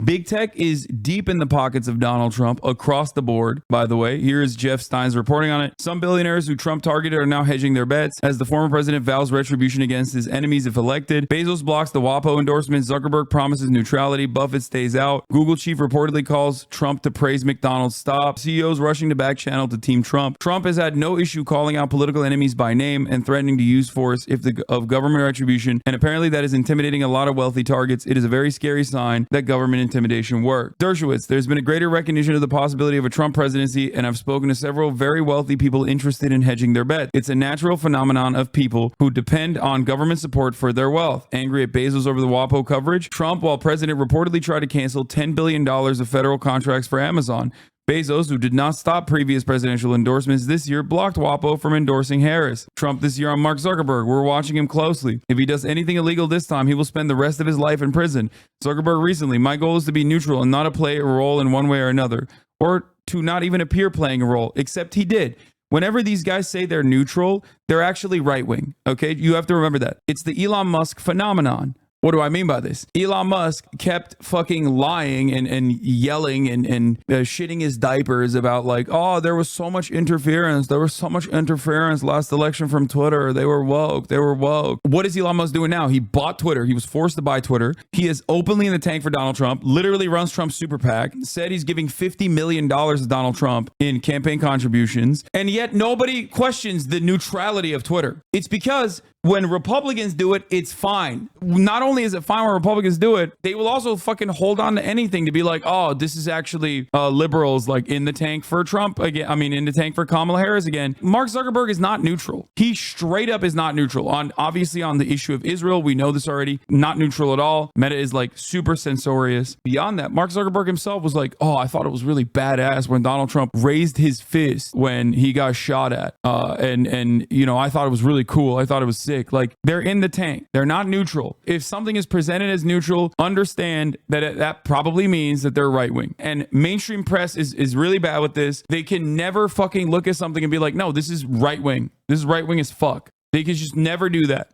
Big tech is deep in the pockets of Donald Trump across the board, by the way. Here is Jeff Stein's reporting on it. Some billionaires who Trump targeted are now hedging their bets as the former president vows retribution against his enemies if elected. Bezos blocks the WAPO endorsement. Zuckerberg promises neutrality. Buffett stays out. Google chief reportedly calls Trump to praise McDonald's stop. CEOs rushing to back channel to Team Trump. Trump has had no issue calling out political enemies by name and threatening to use force of government retribution. And apparently that is intimidating a lot of wealthy targets. It is a very scary sign that government intimidation works. Dershowitz, there's been a greater recognition of the possibility of a Trump presidency, and I've spoken to several very wealthy people interested in hedging their bets. It's a natural phenomenon of people who depend on government support for their wealth. Angry at Bezos over the WAPO coverage, Trump, while president, reportedly tried to cancel $10 billion of federal contracts for Amazon. Bezos, who did not stop previous presidential endorsements this year, blocked WAPO from endorsing Harris. Trump this year on Mark Zuckerberg. We're watching him closely. If he does anything illegal this time, he will spend the rest of his life in prison. Zuckerberg recently, my goal is to be neutral and not to play a role in one way or another, or to not even appear playing a role, except he did. Whenever these guys say they're neutral, they're actually right-wing, okay? You have to remember that. It's the Elon Musk phenomenon. What do I mean by this? Elon Musk kept fucking lying and yelling and shitting his diapers about like, oh, there was so much interference. There was so much interference last election from Twitter. They were woke. They were woke. What is Elon Musk doing now? He bought Twitter. He was forced to buy Twitter. He is openly in the tank for Donald Trump, literally runs Trump's super PAC, said he's giving $50 million to Donald Trump in campaign contributions. And yet nobody questions the neutrality of Twitter. It's because when Republicans do it, it's fine. Not only is it fine when Republicans do it, they will also fucking hold on to anything to be like, oh, this is actually liberals like in the tank for Trump again. I mean, in the tank for Kamala Harris again. Mark Zuckerberg is not neutral. He straight up is not neutral. Obviously on the issue of Israel, we know this already. Not neutral at all. Meta is like super censorious. Beyond that, Mark Zuckerberg himself was like, oh, I thought it was really badass when Donald Trump raised his fist when he got shot at. And you know, I thought it was really cool. I thought it was sick. Like, they're in the tank. They're not neutral. If something is presented as neutral, understand that that probably means that they're right wing. And mainstream press is really bad with this. They can never fucking look at something and be like, no, this is right wing. This is right wing as fuck. They can just never do that.